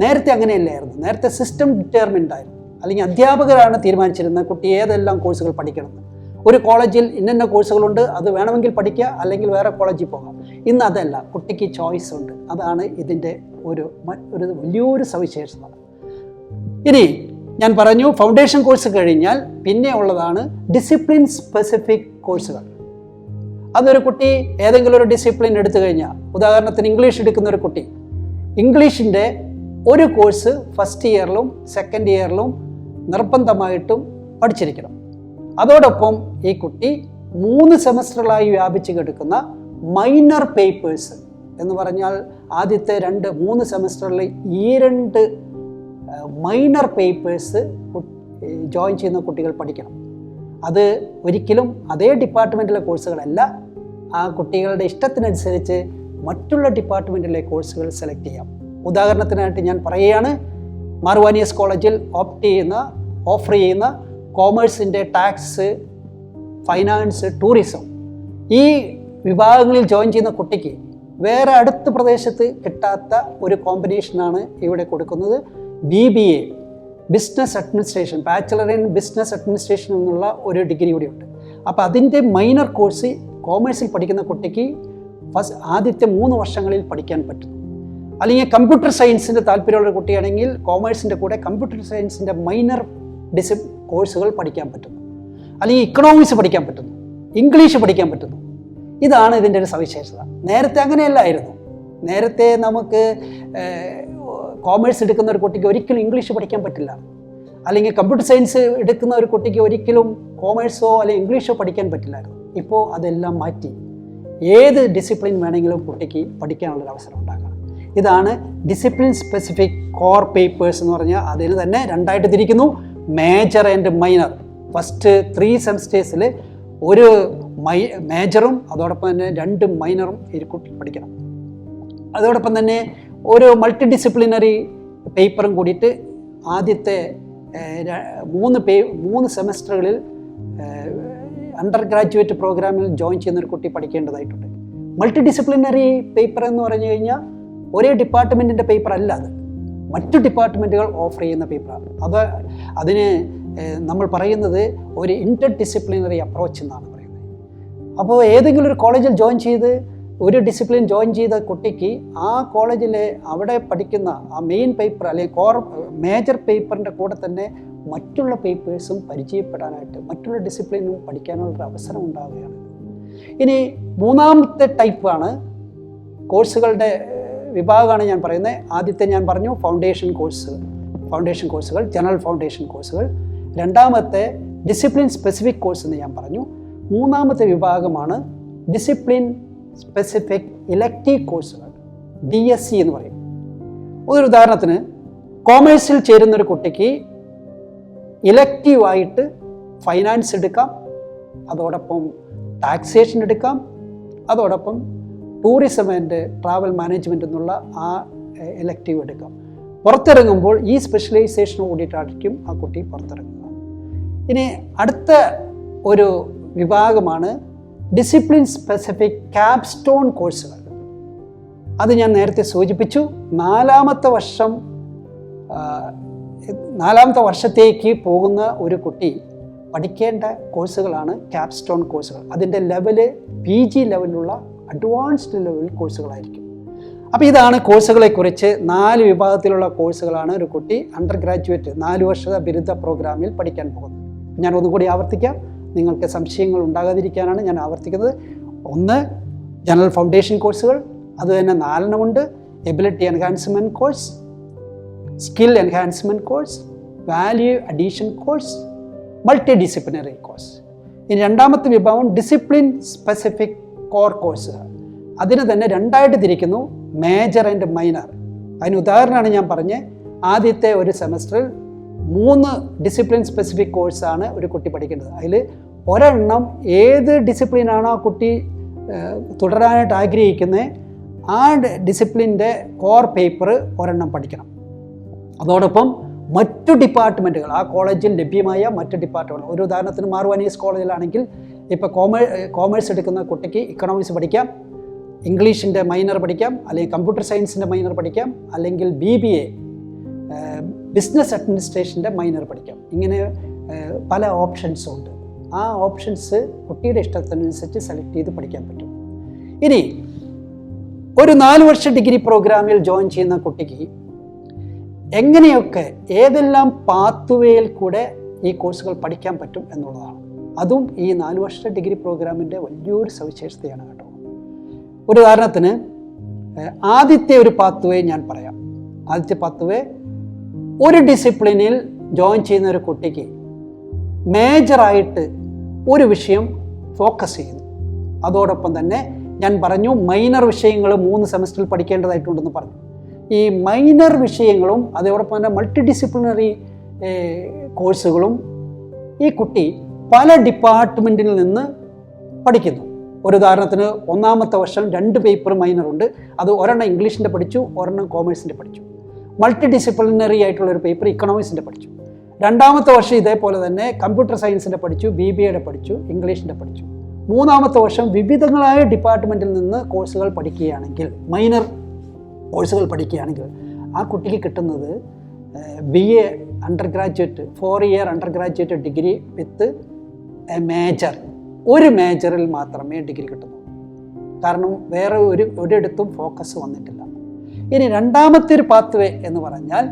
നേരത്തെ അങ്ങനെയല്ലായിരുന്നു. നേരത്തെ സിസ്റ്റം ഡിറ്റർമിൻഡ് ആയിരുന്നു, അല്ലെങ്കിൽ അധ്യാപകരാണ് തീരുമാനിച്ചിരുന്നത് കുട്ടി ഏതെല്ലാം കോഴ്സുകൾ പഠിക്കണമെന്ന്. ഒരു കോളേജിൽ ഇന്ന കോഴ്സുകളുണ്ട്, അത് വേണമെങ്കിൽ പഠിക്കുക, അല്ലെങ്കിൽ വേറെ കോളേജിൽ പോകാം. ഇന്ന് അതല്ല, കുട്ടിക്ക് ചോയ്സ് ഉണ്ട്. അതാണ് ഇതിൻ്റെ ഒരു വലിയൊരു സവിശേഷത. ഇനി ഞാൻ പറഞ്ഞു ഫൗണ്ടേഷൻ കോഴ്സ് കഴിഞ്ഞാൽ പിന്നെ ഉള്ളതാണ് ഡിസിപ്ലിൻ സ്പെസിഫിക് കോഴ്സുകൾ. അതൊരു കുട്ടി ഏതെങ്കിലും ഒരു ഡിസിപ്ലിൻ എടുത്തു കഴിഞ്ഞാൽ, ഉദാഹരണത്തിന് ഇംഗ്ലീഷ് എടുക്കുന്ന ഒരു കുട്ടി, ഇംഗ്ലീഷിൻ്റെ ഒരു കോഴ്സ് ഫസ്റ്റ് ഇയറിലും സെക്കൻഡ് ഇയറിലും നിർബന്ധമായിട്ടും പഠിച്ചിരിക്കണം. അതോടൊപ്പം ഈ കുട്ടി 3 സെമസ്റ്ററുകളായി വ്യാപിച്ച് കിടക്കുന്ന മൈനർ പേപ്പേഴ്സ് എന്ന് പറഞ്ഞാൽ ആദ്യത്തെ 3 സെമസ്റ്ററിൽ ഈ 2 മൈനർ പേപ്പേഴ്സ് ജോയിൻ ചെയ്യുന്ന കുട്ടികൾ പഠിക്കണം. അത് ഒരിക്കലും അതേ ഡിപ്പാർട്ട്മെൻറ്റിലെ കോഴ്സുകളല്ല. ആ കുട്ടികളുടെ ഇഷ്ടത്തിനനുസരിച്ച് മറ്റുള്ള ഡിപ്പാർട്ട്മെൻറ്റിലെ കോഴ്സുകൾ സെലക്ട് ചെയ്യാം. ഉദാഹരണത്തിനായിട്ട് ഞാൻ പറയുകയാണ്, മാർവാനിയസ് കോളേജിൽ ഓഫർ ചെയ്യുന്ന കോമേഴ്സിൻ്റെ ടാക്സ്, ഫൈനാൻസ്, ടൂറിസം, ഈ വിഭാഗങ്ങളിൽ ജോയിൻ ചെയ്യുന്ന കുട്ടിക്ക് വേറെ അടുത്ത പ്രദേശത്ത് കിട്ടാത്ത ഒരു കോമ്പിനേഷനാണ് ഇവിടെ കൊടുക്കുന്നത്. BBA business administration, bachelor in business administration എന്നുള്ള ഒരു ഡിഗ്രി കൂടിയുണ്ട്. അപ്പോൾ അതിൻ്റെ മൈനർ കോഴ്സ് കോമേഴ്സിൽ പഠിക്കുന്ന കുട്ടിക്ക് ആദ്യത്തെ 3 വർഷങ്ങളിൽ പഠിക്കാൻ പറ്റും. അല്ലെങ്കിൽ കമ്പ്യൂട്ടർ സയൻസിൻ്റെ താല്പര്യമുള്ള കുട്ടിയാണെങ്കിൽ കോമേഴ്സിൻ്റെ കൂടെ കമ്പ്യൂട്ടർ സയൻസിൻ്റെ മൈനർ കോഴ്സുകൾ പഠിക്കാൻ പറ്റുന്നു. അല്ലെങ്കിൽ ഇക്കണോമിക്സ് പഠിക്കാൻ പറ്റുന്നു, ഇംഗ്ലീഷ് പഠിക്കാൻ പറ്റുന്നു. ഇതാണ് ഇതിൻ്റെ ഒരു സവിശേഷത. നേരത്തെ അങ്ങനെയല്ലായിരുന്നു. നേരത്തെ നമുക്ക് കോമേഴ്സ് എടുക്കുന്ന ഒരു കുട്ടിക്ക് ഒരിക്കലും ഇംഗ്ലീഷ് പഠിക്കാൻ പറ്റില്ല, അല്ലെങ്കിൽ കമ്പ്യൂട്ടർ സയൻസ് എടുക്കുന്ന ഒരു കുട്ടിക്ക് ഒരിക്കലും കോമേഴ്സോ അല്ലെങ്കിൽ ഇംഗ്ലീഷോ പഠിക്കാൻ പറ്റില്ലായിരുന്നു. ഇപ്പോൾ അതെല്ലാം മാറ്റി ഏത് ഡിസിപ്ലിൻ വേണമെങ്കിലും കുട്ടിക്ക് പഠിക്കാനുള്ളൊരു അവസരം ഉണ്ടാക്കണം. ഇതാണ് ഡിസിപ്ലിൻ സ്പെസിഫിക് കോർ പേപ്പേഴ്സ് എന്ന് പറഞ്ഞാൽ. അതിന് തന്നെ 2ആയിട്ട് തിരിക്കുന്നു, മേജർ ആൻഡ് മൈനർ. ഫസ്റ്റ് 3 സെമസ്റ്റേഴ്സിൽ ഒരു മേജറും അതോടൊപ്പം തന്നെ 2 മൈനറും ഈ കുട്ടി പഠിക്കണം. അതോടൊപ്പം തന്നെ ഒരു മൾട്ടി ഡിസിപ്ലിനറി പേപ്പറും കൂടിയിട്ട് ആദ്യത്തെ 3 സെമസ്റ്ററുകളിൽ അണ്ടർ ഗ്രാജുവേറ്റ് പ്രോഗ്രാമിൽ ജോയിൻ ചെയ്യുന്നൊരു കുട്ടി പഠിക്കേണ്ടതായിട്ടുണ്ട്. മൾട്ടി ഡിസിപ്ലിനറി പേപ്പർ എന്ന് പറഞ്ഞു കഴിഞ്ഞാൽ ഒരേ ഡിപ്പാർട്ട്മെൻറ്റിൻ്റെ പേപ്പർ അല്ല, അത് മറ്റു ഡിപ്പാർട്ട്മെൻറ്റുകൾ ഓഫർ ചെയ്യുന്ന പേപ്പറാണ്. അതിന് നമ്മൾ പറയുന്നത് ഒരു ഇൻ്റർ ഡിസിപ്ലിനറി അപ്രോച്ച് എന്നാണ് പറയുന്നത്. അപ്പോൾ ഏതെങ്കിലും ഒരു കോളേജിൽ ജോയിൻ ചെയ്ത് ഒരു ഡിസിപ്ലിൻ ജോയിൻ ചെയ്ത കുട്ടിക്ക് ആ കോളേജിലെ അവിടെ പഠിക്കുന്ന ആ മെയിൻ പേപ്പർ അല്ലെങ്കിൽ മേജർ പേപ്പറിൻ്റെ കൂടെ തന്നെ മറ്റുള്ള പേപ്പേഴ്സും പരിചയപ്പെടാനായിട്ട് മറ്റുള്ള ഡിസിപ്ലിനും പഠിക്കാനുള്ളൊരു അവസരം ഉണ്ടാവുകയാണ്. ഇനി 3ാമത്തെ ടൈപ്പാണ് കോഴ്സുകളുടെ വിഭാഗമാണ് ഞാൻ പറയുന്നത്. ആദ്യത്തെ ഞാൻ പറഞ്ഞു ഫൗണ്ടേഷൻ കോഴ്സുകൾ, ജനറൽ ഫൗണ്ടേഷൻ കോഴ്സുകൾ. 2ാമത്തെ ഡിസിപ്ലിൻ സ്പെസിഫിക് കോഴ്സ് എന്ന് ഞാൻ പറഞ്ഞു. 3ാമത്തെ വിഭാഗമാണ് ഡിസിപ്ലിൻ സ്പെസിഫിക് ഇലക്റ്റീവ് കോഴ്സുകൾ, DSC എന്ന് പറയും. ഒരു ഉദാഹരണത്തിന് കോമേഴ്സിൽ ചേരുന്നൊരു കുട്ടിക്ക് ഇലക്റ്റീവായിട്ട് ഫൈനാൻസ് എടുക്കാം, അതോടൊപ്പം ടാക്സേഷൻ എടുക്കാം, അതോടൊപ്പം ടൂറിസം ആൻഡ് ട്രാവൽ മാനേജ്മെൻറ്റ് എന്നുള്ള ആ ഇലക്റ്റീവ് എടുക്കാം. പുറത്തിറങ്ങുമ്പോൾ ഈ സ്പെഷ്യലൈസേഷൻ കൂടിയിട്ടായിരിക്കും ആ കുട്ടി പുറത്തിറങ്ങുക. ഇനി അടുത്ത ഒരു വിഭാഗമാണ് ഡിസിപ്ലിൻ സ്പെസിഫിക് ക്യാപ്സ്റ്റോൺ കോഴ്സുകൾ. അത് ഞാൻ നേരത്തെ സൂചിപ്പിച്ചു. 4ാമത്തെ വർഷത്തേക്ക് പോകുന്ന ഒരു കുട്ടി പഠിക്കേണ്ട കോഴ്സുകളാണ് ക്യാപ്സ്റ്റോൺ കോഴ്സുകൾ. അതിൻ്റെ ലെവല് PG ലെവലിലുള്ള അഡ്വാൻസ്ഡ് ലെവൽ കോഴ്സുകളായിരിക്കും. അപ്പോൾ ഇതാണ് കോഴ്സുകളെക്കുറിച്ച്. 4 വിഭാഗത്തിലുള്ള കോഴ്സുകളാണ് ഒരു കുട്ടി അണ്ടർ ഗ്രാജുവേറ്റ് 4 വർഷ ബിരുദ പ്രോഗ്രാമിൽ പഠിക്കാൻ പോകുന്നത്. ഞാൻ ഒന്നുകൂടി ആവർത്തിക്കാം, നിങ്ങൾക്ക് സംശയങ്ങൾ ഉണ്ടാകാതിരിക്കാനാണ് ഞാൻ ആവർത്തിക്കുന്നത്. 1 ജനറൽ ഫൗണ്ടേഷൻ കോഴ്സുകൾ, അത് തന്നെ 4 ability enhancement course, skill enhancement course, value addition course, multidisciplinary course. ഇനി 2ാമത്തെ വിഭാഗം ഡിസിപ്ലിൻ സ്പെസിഫിക് കോർ കോഴ്സുകൾ. അതിന് തന്നെ 2ആയിട്ട് തിരിക്കുന്നു, മേജർ ആൻഡ് മൈനർ. അതിന് ഉദാഹരണമാണ് ഞാൻ പറഞ്ഞത്. ആദ്യത്തെ ഒരു സെമസ്റ്ററിൽ 3 ഡിസിപ്ലിൻ സ്പെസിഫിക് കോഴ്സാണ് ഒരു കുട്ടി പഠിക്കേണ്ടത്. അതിൽ ഒരെണ്ണം ഏത് ഡിസിപ്ലിനാണോ ആ കുട്ടി തുടരാനായിട്ട് ആഗ്രഹിക്കുന്നത് ആ ഡിസിപ്ലിൻ്റെ കോർ പേപ്പർ ഒരെണ്ണം പഠിക്കണം. അതോടൊപ്പം മറ്റു ഡിപ്പാർട്ട്മെൻറ്റുകൾ ആ കോളേജിൽ ലഭ്യമായ മറ്റ് ഡിപ്പാർട്ട്മെൻറ്റുകൾ, ഒരു ഉദാഹരണത്തിന് മാർവാനീസ് കോളേജിലാണെങ്കിൽ ഇപ്പോൾ കോമേഴ്സ് എടുക്കുന്ന കുട്ടിക്ക് ഇക്കണോമിക്സ് പഠിക്കാം, ഇംഗ്ലീഷിൻ്റെ മൈനർ പഠിക്കാം, അല്ലെങ്കിൽ കമ്പ്യൂട്ടർ സയൻസിൻ്റെ മൈനർ പഠിക്കാം, അല്ലെങ്കിൽ BBA ബിസിനസ് അഡ്മിനിസ്ട്രേഷൻ്റെ മൈനർ പഠിക്കാം. ഇങ്ങനെ പല ഓപ്ഷൻസും ഉണ്ട്. ആ ഓപ്ഷൻസ് കുട്ടിയുടെ ഇഷ്ടത്തിനനുസരിച്ച് സെലക്ട് ചെയ്ത് പഠിക്കാൻ പറ്റും. ഇനി ഒരു 4 വർഷ ഡിഗ്രി പ്രോഗ്രാമിൽ ജോയിൻ ചെയ്യുന്ന കുട്ടിക്ക് എങ്ങനെയൊക്കെ ഏതെല്ലാം പാത്വേയിൽ കൂടെ ഈ കോഴ്സുകൾ പഠിക്കാൻ പറ്റും എന്നുള്ളതാണ്. അതും ഈ 4 വർഷ ഡിഗ്രി പ്രോഗ്രാമിൻ്റെ വലിയൊരു സവിശേഷതയാണ് കേട്ടോ. ഒരു ഉദാഹരണത്തിന് ആദ്യത്തെ ഒരു പാത്വേ ഞാൻ പറയാം. ആദ്യത്തെ പാത്വേ, ഒരു ഡിസിപ്ലിനിൽ ജോയിൻ ചെയ്യുന്ന ഒരു കുട്ടിക്ക് മേജറായിട്ട് ഒരു വിഷയം ഫോക്കസ് ചെയ്യുന്നു. അതോടൊപ്പം തന്നെ ഞാൻ പറഞ്ഞു മൈനർ വിഷയങ്ങൾ 3 സെമസ്റ്ററിൽ പഠിക്കേണ്ടതായിട്ടുണ്ടെന്ന് പറഞ്ഞു. ഈ മൈനർ വിഷയങ്ങളും അതോടൊപ്പം തന്നെ മൾട്ടി ഡിസിപ്ലിനറി കോഴ്സുകളും ഈ കുട്ടി പല ഡിപ്പാർട്ട്മെൻറ്റിൽ നിന്ന് പഠിക്കുന്നു. ഒരു ഉദാഹരണത്തിന് 1ാമത്തെ വർഷം 2 പേപ്പർ മൈനറുണ്ട്. അത് ഒരെണ്ണം ഇംഗ്ലീഷിൻ്റെ പഠിച്ചു, ഒരെണ്ണം കോമേഴ്സിൻ്റെ പഠിച്ചു. മൾട്ടി ഡിസിപ്ലിനറി ആയിട്ടുള്ളൊരു പേപ്പർ ഇക്കണോമിക്സിൻ്റെ പഠിച്ചു. 2ാമത്തെ വർഷം ഇതേപോലെ തന്നെ കമ്പ്യൂട്ടർ സയൻസിൻ്റെ പഠിച്ചു, BBAയുടെ പഠിച്ചു, ഇംഗ്ലീഷിൻ്റെ പഠിച്ചു. 3ാമത്തെ വർഷം വിവിധങ്ങളായ ഡിപ്പാർട്ട്മെൻറ്റിൽ നിന്ന് കോഴ്സുകൾ പഠിക്കുകയാണെങ്കിൽ, മൈനർ കോഴ്സുകൾ പഠിക്കുകയാണെങ്കിൽ ആ കുട്ടിക്ക് കിട്ടുന്നത് BA under graduate 4 year under graduate degree with a major. ഒരു മേജറിൽ മാത്രമേ ഡിഗ്രി കിട്ടുന്നു. കാരണം വേറെ ഒരിടത്തും ഫോക്കസ് വന്നിട്ടില്ല. ഇനി 2ാമത്തെ ഒരു പാത്വേ എന്ന് പറഞ്ഞാൽ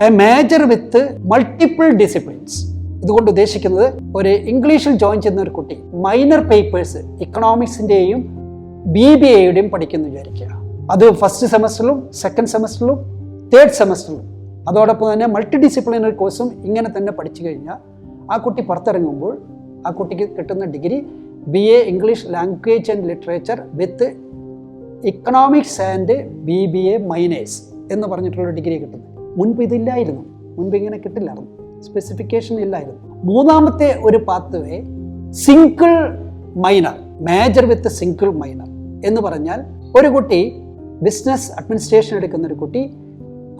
A major with multiple disciplines. ഇതുകൊണ്ട് ഉദ്ദേശിക്കുന്നത് ഒരു ഇംഗ്ലീഷിൽ ജോയിൻ ചെയ്യുന്ന ഒരു കുട്ടി മൈനർ പേപ്പേഴ്സ് ഇക്കണോമിക്സിൻ്റെയും BBAയുടെയും പഠിക്കുന്നു വിചാരിക്കുക. അത് ഫസ്റ്റ് സെമസ്റ്ററിലും സെക്കൻഡ് സെമസ്റ്ററിലും തേർഡ് സെമസ്റ്ററിലും അതോടൊപ്പം തന്നെ മൾട്ടി ഡിസിപ്ലിനറി കോഴ്സും ഇങ്ങനെ തന്നെ പഠിച്ചു കഴിഞ്ഞാൽ ആ കുട്ടി പുറത്തിറങ്ങുമ്പോൾ ആ കുട്ടിക്ക് കിട്ടുന്ന degree BA English language and literature with economics and BBA miners എന്ന് പറഞ്ഞിട്ടുള്ള ഡിഗ്രി കിട്ടുന്നത്. മുൻപ് ഇതില്ലായിരുന്നു, മുൻപ് ഇങ്ങനെ കിട്ടില്ലായിരുന്നു, സ്പെസിഫിക്കേഷൻ ഇല്ലായിരുന്നു. 3ാമത്തെ ഒരു പാത്വേ സിംഗിൾ മൈനർ, മേജർ വിത്ത് സിംഗിൾ മൈനർ എന്ന് പറഞ്ഞാൽ ഒരു കുട്ടി ബിസിനസ് അഡ്മിനിസ്ട്രേഷൻ എടുക്കുന്ന ഒരു കുട്ടി,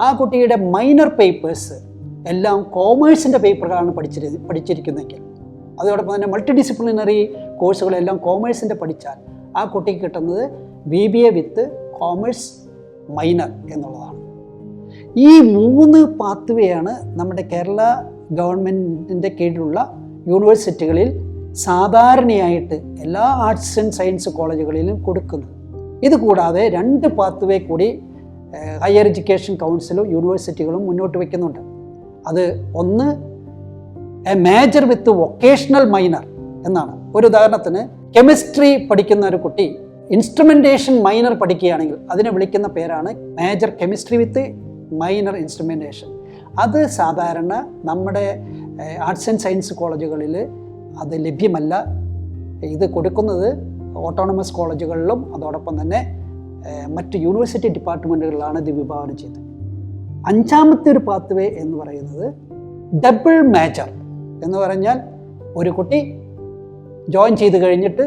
ആ കുട്ടിയുടെ മൈനർ പേപ്പേഴ്സ് എല്ലാം കോമേഴ്സിൻ്റെ പേപ്പറുകളാണ് പഠിച്ചിരിക്കുന്നതെങ്കിൽ, അതോടൊപ്പം തന്നെ മൾട്ടി ഡിസിപ്ലിനറി കോഴ്സുകളെല്ലാം കോമേഴ്സിൻ്റെ പഠിച്ചാൽ ആ കുട്ടിക്ക് കിട്ടുന്നത് BBA വിത്ത് കോമേഴ്സ് മൈനർ എന്നുള്ളതാണ്. ഈ 3 പാത്വേയാണ് നമ്മുടെ കേരള ഗവൺമെൻറ്റിൻ്റെ കീഴിലുള്ള യൂണിവേഴ്സിറ്റികളിൽ സാധാരണയായിട്ട് എല്ലാ ആർട്സ് ആൻഡ് സയൻസ് കോളേജുകളിലും കൊടുക്കുന്നത്. ഇത് കൂടാതെ 2 പാത്വേ കൂടി ഹയർ എഡ്യൂക്കേഷൻ കൗൺസിലും യൂണിവേഴ്സിറ്റികളും മുന്നോട്ട് വയ്ക്കുന്നുണ്ട്. അത് ഒന്ന് മേജർ വിത്ത് വൊക്കേഷണൽ മൈനർ എന്നാണ്. ഒരു ഉദാഹരണത്തിന് കെമിസ്ട്രി പഠിക്കുന്ന ഒരു കുട്ടി ഇൻസ്ട്രുമെൻറ്റേഷൻ മൈനർ പഠിക്കുകയാണെങ്കിൽ അതിനെ വിളിക്കുന്ന പേരാണ് മേജർ കെമിസ്ട്രി വിത്ത് മൈനർ ഇൻസ്ട്രുമെൻറ്റേഷൻ. അത് സാധാരണ നമ്മുടെ ആർട്സ് ആൻഡ് സയൻസ് കോളേജുകളിൽ അത് ലഭ്യമല്ല. ഇത് കൊടുക്കുന്നത് ഓട്ടോണമസ് കോളേജുകളിലും അതോടൊപ്പം തന്നെ മറ്റ് യൂണിവേഴ്സിറ്റി ഡിപ്പാർട്ട്മെൻറ്റുകളിലാണ് ഇത് വിഭാവനം ചെയ്യുന്നത്. 5ാമത്തെ ഒരു പാത്വേ എന്ന് പറയുന്നത് ഡബിൾ മേജർ എന്ന് പറഞ്ഞാൽ ഒരു കുട്ടി ജോയിൻ ചെയ്ത് കഴിഞ്ഞിട്ട്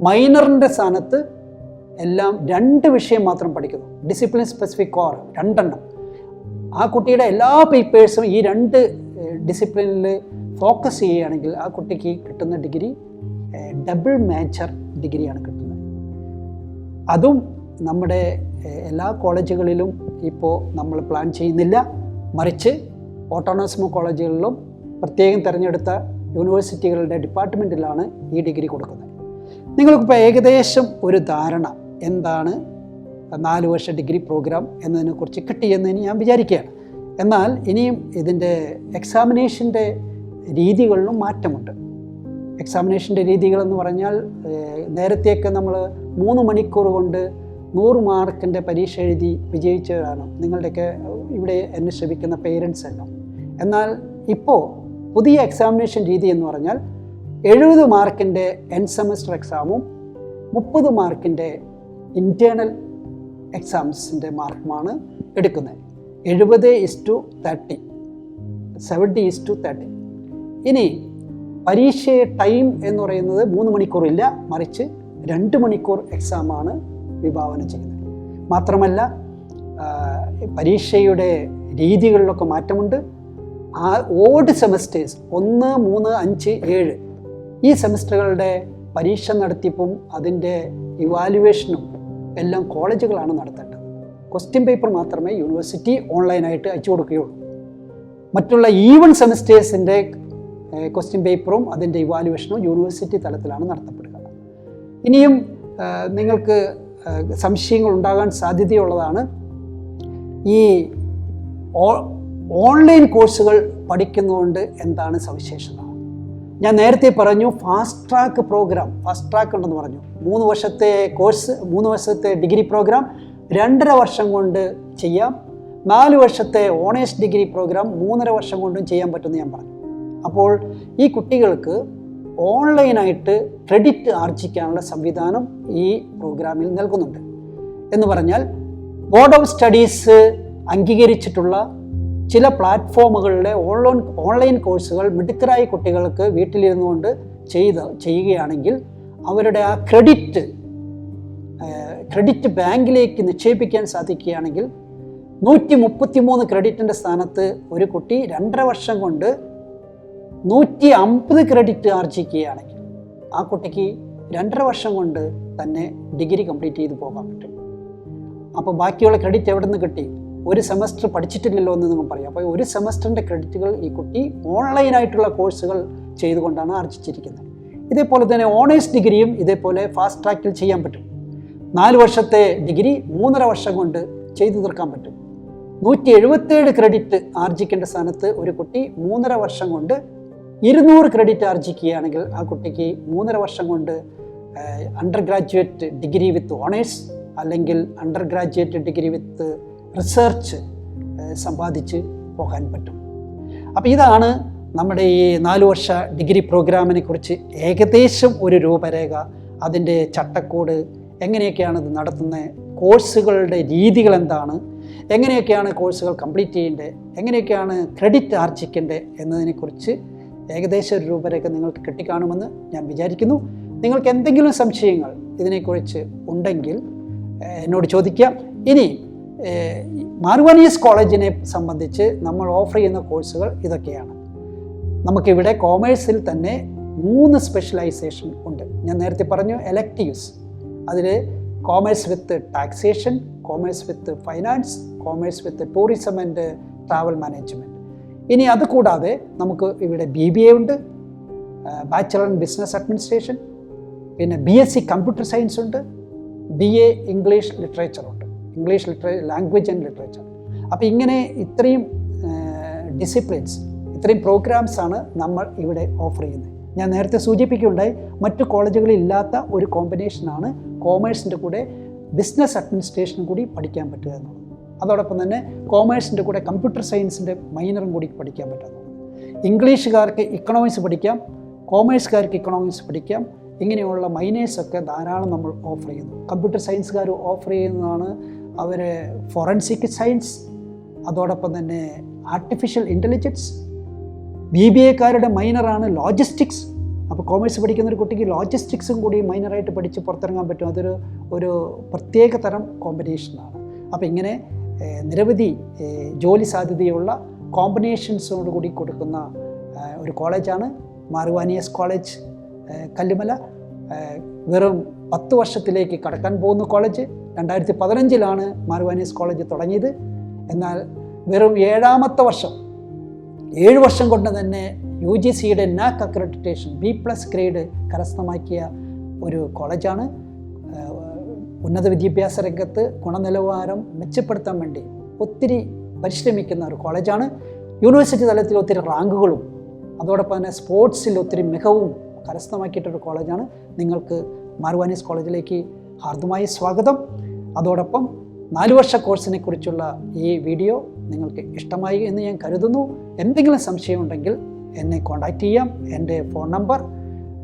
മൈനറിൻ്റെ സ്ഥാനത്ത് എല്ലാം 2 വിഷയം മാത്രം പഠിക്കുന്നു. ഡിസിപ്ലിൻ സ്പെസിഫിക് കോർ 2 എണ്ണം. ആ കുട്ടിയുടെ എല്ലാ പേപ്പേഴ്സും ഈ 2 ഡിസിപ്ലിനിൽ ഫോക്കസ് ചെയ്യുകയാണെങ്കിൽ ആ കുട്ടിക്ക് കിട്ടുന്ന ഡിഗ്രി ഡബിൾ മേജർ ഡിഗ്രിയാണ് കിട്ടുന്നത്. അതും നമ്മുടെ എല്ലാ കോളേജുകളിലും ഇപ്പോൾ നമ്മൾ പ്ലാൻ ചെയ്യുന്നില്ല. മറിച്ച് ഓട്ടോണമസ് കോളേജുകളിലും പ്രത്യേകം തിരഞ്ഞെടുത്ത യൂണിവേഴ്സിറ്റികളുടെ ഡിപ്പാർട്ട്മെൻറ്റിലാണ് ഈ ഡിഗ്രി കൊടുക്കുന്നത്. നിങ്ങൾക്കിപ്പോൾ ഏകദേശം ഒരു ധാരണ എന്താണ് 4 വർഷ ഡിഗ്രി പ്രോഗ്രാം എന്നതിനെക്കുറിച്ച് കിട്ടിയെന്ന് ഞാൻ വിചാരിക്കുകയാണ്. എന്നാൽ ഇനിയും ഇതിൻ്റെ എക്സാമിനേഷൻ്റെ രീതികളിലും മാറ്റമുണ്ട്. എക്സാമിനേഷൻ്റെ രീതികളെന്ന് പറഞ്ഞാൽ നേരത്തെയൊക്കെ നമ്മൾ 3 മണിക്കൂർ കൊണ്ട് 100 മാർക്കിൻ്റെ പരീക്ഷ എഴുതി വിജയിച്ചവരാണ് നിങ്ങളുടെയൊക്കെ ഇവിടെ എന്നെ ശ്രമിക്കുന്ന പേരൻസ് എല്ലാം. എന്നാൽ ഇപ്പോൾ പുതിയ എക്സാമിനേഷൻ രീതി എന്ന് പറഞ്ഞാൽ 70 മാർക്കിൻ്റെ എൻഡ് സെമസ്റ്റർ എക്സാമും 30 മാർക്കിൻ്റെ ഇൻറ്റേർണൽ എക്സാംസിൻ്റെ മാർക്കുമാണ് എടുക്കുന്നത്. 70:30, 70:30. ഇനി പരീക്ഷയെ ടൈം എന്ന് പറയുന്നത് 3 മണിക്കൂറില്ല, മറിച്ച് 2 മണിക്കൂർ എക്സാമാണ് വിഭാവനം ചെയ്യുന്നത്. മാത്രമല്ല പരീക്ഷയുടെ രീതികളിലൊക്കെ മാറ്റമുണ്ട്. ഓഡ് സെമസ്റ്റേഴ്സ് 1, 3, 5, 7 ഈ സെമസ്റ്ററുകളുടെ പരീക്ഷ നടത്തിപ്പും അതിൻ്റെ ഇവാലുവേഷനും എല്ലാം കോളേജുകളാണ് നടത്തേണ്ടത്. ക്വസ്റ്റ്യൻ പേപ്പർ മാത്രമേ യൂണിവേഴ്സിറ്റി ഓൺലൈനായിട്ട് അയച്ചു കൊടുക്കുകയുള്ളൂ. മറ്റുള്ള ഈവൻ സെമസ്റ്റേഴ്സിൻ്റെ ക്വസ്റ്റ്യൻ പേപ്പറും അതിൻ്റെ ഇവാലുവേഷനും യൂണിവേഴ്സിറ്റി തലത്തിലാണ് നടത്തപ്പെടുക. ഇനിയും നിങ്ങൾക്ക് സംശയങ്ങൾ ഉണ്ടാകാൻ സാധ്യതയുള്ളതാണ്. ഈ ഓൺലൈൻ കോഴ്സുകൾ പഠിക്കുന്നതുകൊണ്ട് എന്താണ് സവിശേഷത? ഞാൻ നേരത്തെ പറഞ്ഞു fast track programme, fast track ഉണ്ടെന്ന് പറഞ്ഞു. 3 വർഷത്തെ കോഴ്സ്, 3 വർഷത്തെ ഡിഗ്രി പ്രോഗ്രാം 2.5 വർഷം കൊണ്ട് ചെയ്യാം. 4 വർഷത്തെ ഓണേഴ്സ് ഡിഗ്രി പ്രോഗ്രാം 3.5 വർഷം കൊണ്ടും ചെയ്യാൻ പറ്റുമെന്ന് ഞാൻ പറഞ്ഞു. അപ്പോൾ ഈ കുട്ടികൾക്ക് ഓൺലൈനായിട്ട് ക്രെഡിറ്റ് ആർജിക്കാനുള്ള സംവിധാനം ഈ പ്രോഗ്രാമിൽ നൽകുന്നുണ്ട്. എന്ന് പറഞ്ഞാൽ ബോർഡ് ഓഫ് സ്റ്റഡീസ് അംഗീകരിച്ചിട്ടുള്ള ചില പ്ലാറ്റ്ഫോമുകളിലെ ഓൺലൈൻ കോഴ്സുകൾ മിടുക്കരായ കുട്ടികൾക്ക് വീട്ടിലിരുന്നു കൊണ്ട് ചെയ്യുകയാണെങ്കിൽ അവരുടെ ആ ക്രെഡിറ്റ് ബാങ്കിലേക്ക് നിക്ഷേപിക്കാൻ സാധിക്കുകയാണെങ്കിൽ 133 ക്രെഡിറ്റിൻ്റെ സ്ഥാനത്ത് ഒരു കുട്ടി 2.5 വർഷം കൊണ്ട് 150 ക്രെഡിറ്റ് ആർജിക്കുകയാണെങ്കിൽ ആ കുട്ടിക്ക് 2.5 വർഷം കൊണ്ട് തന്നെ ഡിഗ്രി കംപ്ലീറ്റ് ചെയ്ത് പോകാൻ പറ്റും. അപ്പോൾ ബാക്കിയുള്ള ക്രെഡിറ്റ് എവിടെ നിന്ന് കിട്ടി? ഒരു സെമസ്റ്റർ പഠിച്ചിട്ടില്ലല്ലോ എന്ന് നിങ്ങൾ പറയും. അപ്പോൾ ഒരു സെമസ്റ്ററിൻ്റെ ക്രെഡിറ്റുകൾ ഈ കുട്ടി ഓൺലൈനായിട്ടുള്ള കോഴ്സുകൾ ചെയ്തുകൊണ്ടാണ് ആർജിച്ചിരിക്കുന്നത്. ഇതേപോലെ തന്നെ ഓണേഴ്സ് ഡിഗ്രിയും ഇതേപോലെ ഫാസ്റ്റ് ട്രാക്കിൽ ചെയ്യാൻ പറ്റും. 4 വർഷത്തെ ഡിഗ്രി 3.5 വർഷം കൊണ്ട് ചെയ്തു തീർക്കാൻ പറ്റും. 177 ക്രെഡിറ്റ് ആർജിക്കേണ്ട സ്ഥാനത്ത് ഒരു കുട്ടി 3.5 വർഷം കൊണ്ട് 200 ക്രെഡിറ്റ് ആർജിക്കുകയാണെങ്കിൽ ആ കുട്ടിക്ക് 3.5 വർഷം കൊണ്ട് undergraduate degree with honours അല്ലെങ്കിൽ undergraduate degree with research സമ്പാദിച്ച് പോകാൻ പറ്റും. അപ്പോൾ ഇതാണ് നമ്മുടെ ഈ 4 വർഷ ഡിഗ്രി പ്രോഗ്രാമിനെ കുറിച്ച് ഏകദേശം ഒരു രൂപരേഖ, അതിൻ്റെ ചട്ടക്കൂട്, എങ്ങനെയൊക്കെയാണ് ഇത് നടത്തുന്നത്, കോഴ്സുകളുടെ രീതികൾ എന്താണ്, എങ്ങനെയൊക്കെയാണ് കോഴ്സുകൾ കംപ്ലീറ്റ് ചെയ്യേണ്ടത്, എങ്ങനെയൊക്കെയാണ് ക്രെഡിറ്റ് ആർജിക്കേണ്ടത് എന്നതിനെക്കുറിച്ച് ഏകദേശം ഒരു രൂപരേഖ നിങ്ങൾക്ക് കിട്ടിക്കാണുമെന്ന് ഞാൻ വിചാരിക്കുന്നു. നിങ്ങൾക്ക് എന്തെങ്കിലും സംശയങ്ങൾ ഇതിനെക്കുറിച്ച് ഉണ്ടെങ്കിൽ എന്നോട് ചോദിക്കാം. ഇനി മാർവാനിയസ് കോളേജിനെ സംബന്ധിച്ച് നമ്മൾ ഓഫർ ചെയ്യുന്ന കോഴ്സുകൾ ഇതൊക്കെയാണ്. നമുക്കിവിടെ കോമേഴ്സിൽ തന്നെ 3 സ്പെഷ്യലൈസേഷൻ ഉണ്ട്. ഞാൻ നേരത്തെ പറഞ്ഞു എലക്റ്റീവ്സ്. അതിൽ commerce with taxation, commerce with finance, commerce with tourism and travel management. ഇനി അതുകൂടാതെ നമുക്ക് ഇവിടെ BBA ഉണ്ട്, ബാച്ചലർ ഇൻ ബിസിനസ് അഡ്മിനിസ്ട്രേഷൻ, പിന്നെ BSc കമ്പ്യൂട്ടർ സയൻസ് ഉണ്ട്, BA ഇംഗ്ലീഷ് ലിറ്ററേച്ചർ ഉണ്ട്, ഇംഗ്ലീഷ് ലാംഗ്വേജ് ആൻഡ് ലിറ്ററേച്ചർ. അപ്പോൾ ഇങ്ങനെ ഇത്രയും ഡിസിപ്ലിൻസ്, ഇത്രയും പ്രോഗ്രാംസാണ് നമ്മൾ ഇവിടെ ഓഫർ ചെയ്യുന്നത്. ഞാൻ നേരത്തെ സൂചിപ്പിക്കുകയുണ്ടായി, മറ്റു കോളേജുകളിൽ ഇല്ലാത്ത ഒരു കോമ്പിനേഷനാണ് കോമേഴ്സിൻ്റെ കൂടെ ബിസിനസ് അഡ്മിനിസ്ട്രേഷനും കൂടി പഠിക്കാൻ പറ്റുക എന്നുള്ളത്. അതോടൊപ്പം തന്നെ കോമേഴ്സിൻ്റെ കൂടെ കമ്പ്യൂട്ടർ സയൻസിൻ്റെ മൈനറും കൂടി പഠിക്കാൻ പറ്റുന്നത്. ഇംഗ്ലീഷുകാർക്ക് ഇക്കണോമിക്സ് പഠിക്കാം, കോമേഴ്സുകാർക്ക് ഇക്കണോമിക്സ് പഠിക്കാം. ഇങ്ങനെയുള്ള മൈനേഴ്സൊക്കെ ധാരാളം നമ്മൾ ഓഫർ ചെയ്യുന്നു. കമ്പ്യൂട്ടർ സയൻസുകാർ ഓഫർ ചെയ്യുന്നതാണ് അവർ ഫോറൻസിക് സയൻസ്, അതോടൊപ്പം തന്നെ ആർട്ടിഫിഷ്യൽ ഇൻ്റലിജൻസ്. BBAക്കാരുടെ മൈനറാണ് ലോജിസ്റ്റിക്സ്. അപ്പോൾ കോമേഴ്സ് പഠിക്കുന്ന ഒരു കുട്ടിക്ക് ലോജിസ്റ്റിക്സും കൂടി മൈനറായിട്ട് പഠിച്ച് പുറത്തിറങ്ങാൻ പറ്റും. അതൊരു പ്രത്യേക തരം കോമ്പിനേഷനാണ്. അപ്പോൾ ഇങ്ങനെ നിരവധി ജോലി സാധ്യതയുള്ള കോമ്പിനേഷൻസോട് കൂടി കൊടുക്കുന്ന ഒരു കോളേജാണ് മാർവാനിയസ് കോളേജ് കല്ലുമല. വെറും 10 വർഷത്തിലേക്ക് കടക്കാൻ പോകുന്ന കോളേജ്. 2015 മാർവാനിയസ് കോളേജ് തുടങ്ങിയത്. എന്നാൽ വെറും 7ാമത്തെ വർഷം, 7 വർഷം കൊണ്ട് തന്നെ UGCയുടെ NAAC അക്രഡിറ്റേഷൻ B+ ഗ്രേഡ് കരസ്ഥമാക്കിയ ഒരു കോളേജാണ്. ഉന്നത വിദ്യാഭ്യാസ രംഗത്ത് ഗുണനിലവാരം മെച്ചപ്പെടുത്താൻ വേണ്ടി ഒത്തിരി പരിശ്രമിക്കുന്ന ഒരു കോളേജാണ്. യൂണിവേഴ്സിറ്റി തലത്തിൽ ഒത്തിരി റാങ്കുകളും അതോടൊപ്പം തന്നെ സ്പോർട്സിൽ ഒത്തിരി മികവും കരസ്ഥമാക്കിയിട്ടൊരു കോളേജാണ്. നിങ്ങൾക്ക് മാർവാനിയസ് കോളേജിലേക്ക് ഹാർദമായ സ്വാഗതം. അതോടൊപ്പം 4 വർഷ കോഴ്സിനെ കുറിച്ചുള്ള ഈ വീഡിയോ നിങ്ങൾക്ക് ഇഷ്ടമായി എന്ന് ഞാൻ കരുതുന്നു. എന്തെങ്കിലും സംശയമുണ്ടെങ്കിൽ എന്നെ കോൺടാക്റ്റ് ചെയ്യാം. എൻ്റെ ഫോൺ നമ്പർ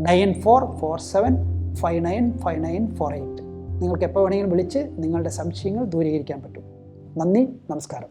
9447595948. നിങ്ങൾക്ക് എപ്പോൾ വേണമെങ്കിലും വിളിച്ച് നിങ്ങളുടെ സംശയങ്ങൾ ദൂരീകരിക്കാൻ പറ്റും. നന്ദി, നമസ്കാരം.